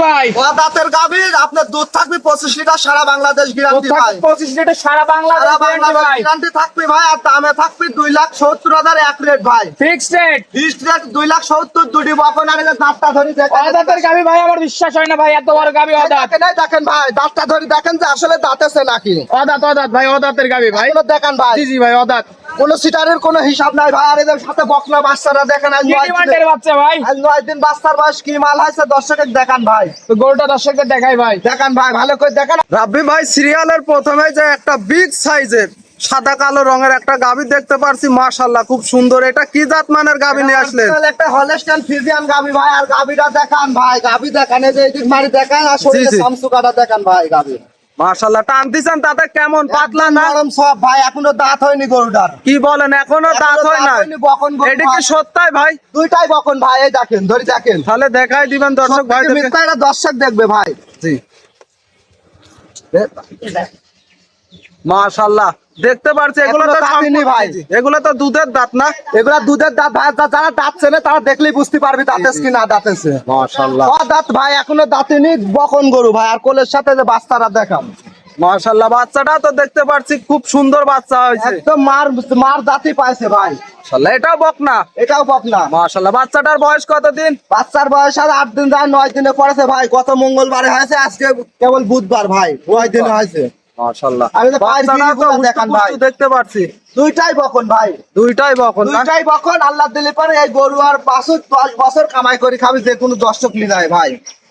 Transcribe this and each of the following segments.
ভাই? দাঁতের গাভী, আপনার দুধ থাকবে 25 লিটার, সারা বাংলাদেশ গ্যারান্টি ভাই। 25 লিটার সারা বাংলাদেশ ভাই। গ্যারান্টি থাকবে ভাই। আর দামে থাকবে 2,70,000 এক রেট ভাই। Fixed rate. Fixed rate 2,70,000। দুটি বকন আর দাঁতটা ধরে দেখেন। দাঁতের গাভী ভাই, আমার বিশ্বাস হয় না ভাই, এত বড় গাভী অদাঁত। দেখেন ভাই, দাঁতটা ধরে দেখেন যে আসলে দাঁতেছে নাকি। অদাঁত ভাই, অদাঁতের গাভী ভাই। দেখেন ভাই, জি জি ভাই, অদাঁত। কোন সিটারের কোনো হিসাব নাই ভাই। আর এদের সাথে বকনা বাচ্চারা দেখেন, আজ 9 দিনের বাচ্চা ভাই। 9 দিন বাচ্চার বয়স কি মাল হয়েছে দর্শকের দেখান ভাই। তো গরুটা দর্শকদের দেখাই ভাই। দেখান ভাই, ভালো করে দেখান। রাব্বি ভাই, সিরিয়ালের প্রথমে যে একটা বিগ সাইজের সাদা কালো রঙের একটা গাভী দেখতে পারছি, মাশাআল্লাহ খুব সুন্দর। এটা কি জাত মানের গাভী নিয়ে আসলেন? একটা হলস্টাইন ফ্রিজিয়ান গাভী ভাই। আর গাভীটা দেখান ভাই, গাভী দেখান, এই যে এদিক মারি দেখান, আর শরীরে সামসুকাটা দেখান ভাই। গাভী মাশাআল্লাহ, টান দিছেন তাতে কেমন? পাতলা না নরম সব ভাই, এখনো দাঁত হয়নি গরুটার। কি বলেন, এখনো দাঁত হয় না? বকন গরু এটা কি সত্যাই ভাই? দুইটাই বকন ভাই, এই দেখেন, ধরে দেখেন। তাহলে দেখাই দিবেন দর্শক ভাই। মিথ্যা, এটা দর্শক দেখবে ভাই। জি, মাশাআল্লাহ দেখতে পারছি। এগুলো তো দাঁতিনি ভাই। এগুলো তো দুধের দাঁত না? এগুলা দুধের দাঁত ভাই। যারা দাঁত চেনে তারা দেখলেই বুঝতে পারবি দাঁতেছে কি না দাঁতেছে। মাশাআল্লাহ, দাঁত ভাই, এখনো দাঁতিনি, বকন গরু ভাই। আর কোলের সাথে যে বাচ্চারা দেখান, মাশাআল্লাহ বাচ্চাটা তো দেখতে পারছি খুব সুন্দর বাচ্চা হয়েছে। একদম মার দাঁতই পাইছে ভাই। মাশাআল্লাহ, এটাও বকনা? এটাও বকনা। মাশাআল্লাহ, বাচ্চাটার বয়স কতদিন? বাচ্চার বয়স আর 8 দিন যায়, 9 দিনে পড়েছে ভাই। গত মঙ্গলবারে হয়েছে, আজকে কেবল বুধবার ভাই, 9 দিনে হয়েছে। মাশাআল্লাহ, আমি তো পায়ের বাচ্চাটা তো গিরিগুলো দেখান ভাই। হুস্টু দেখতে পারছি। দুইটাই বকন ভাই, দুইটাই বকন না? দুইটাই বকন। আল্লাহ দিলে পারে এই গরু আর 10 বছর কামাই করে খাবি, যে কোনো দর্শক নিয়ে যায় ভাই।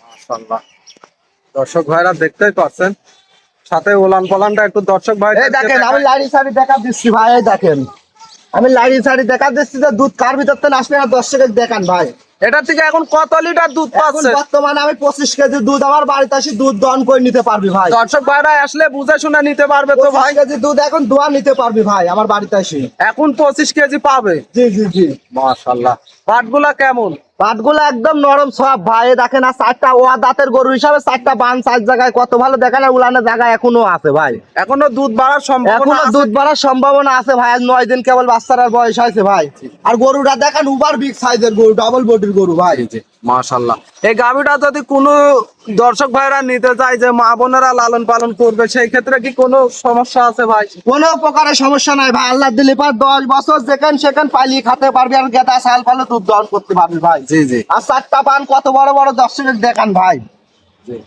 মাশাআল্লাহ, দর্শক ভাইরা দেখতেই পাচ্ছেন, সাথে ওলান পলানটা একটু দর্শক ভাই এই দেখেন, আমি লাড়ি সাড়ি দেখা দিচ্ছি ভাই। এই দেখেন, আমি লাড়ি সাড়ি দেখা দিচ্ছি যে দুধ কার ভিতর থেকে আসবে না, দর্শকের দেখান ভাই। এটা থেকে এখন কত লিটার দুধ এখন পাচ্ছে? বর্তমানে আমি 25 কেজি দুধ আমার বাড়িতে আসি দুধ দহন করে নিতে পারবি ভাই। দর্শক ভাইরা আসলে বুঝে শুনে নিতে পারবে তো ভাই? 25 কেজি দুধ এখন দোয়া নিতে পারবি ভাই আমার বাড়িতে আসি। এখন 25 কেজি পাবে? জি জি জি। মাশাআল্লাহ, পাটগুলা কেমন? পাটগুলো একদম নরম সব ভাই। এই দেখেন, আর 4টা দাঁতের গরু হিসাবে 4টা বান 4 জায়গায় কত ভালো দেখেন। আর উলানের জায়গায় এখনো আছে ভাই, এখনো দুধ বাড়ার সম্ভাবনা এখনো আছে? দুধ বাড়ার সম্ভাবনা আছে ভাই। আজ 9 দিন কেবল বাচ্চার বয়স হয়েছে ভাই। আর গরুটা দেখেন, উবার বিগ সাইজের গরু, ডাবল বডির গরু ভাই। মাশাআল্লাহ, এই গাভীটা যদি কোনো দর্শক ভাইরা নিতে চায়, যে মা বোনেরা লালন পালন করবে, সেই ক্ষেত্রে কি কোনো সমস্যা আছে ভাই? কোনো প্রকারের সমস্যা নাই ভাই। আল্লাহ দিলে পার 10 বছর যেখানে সেখানে পালিয়ে খেতে পারবি, আর গেদা সাল পালে দুধ দহন করতে পারবি ভাই। জি জি। আর 4টা বান কত বড় বড় দর্শকের দেখান ভাই।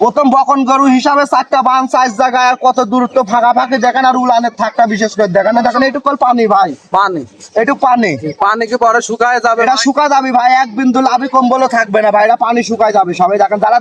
প্রথম বকন গরু হিসাবে 4টা বান 4 জায়গায়, আর কত দূরত্ব ফাঁকা ফাঁকি দেখেন। আর উলানের থাকটা বিশেষ করে দেখেন, দেখেন এইটুকু পানি ভাই, পানি? এইটুকু পানি। পানি কি পরে শুকায় যাবে? এটা শুকা যাবে ভাই, এক বিন্দু লাভি কম্বলও থাকবে না ভাই। এটা পানি শুকায় যাবে সবাই দেখেন। যারা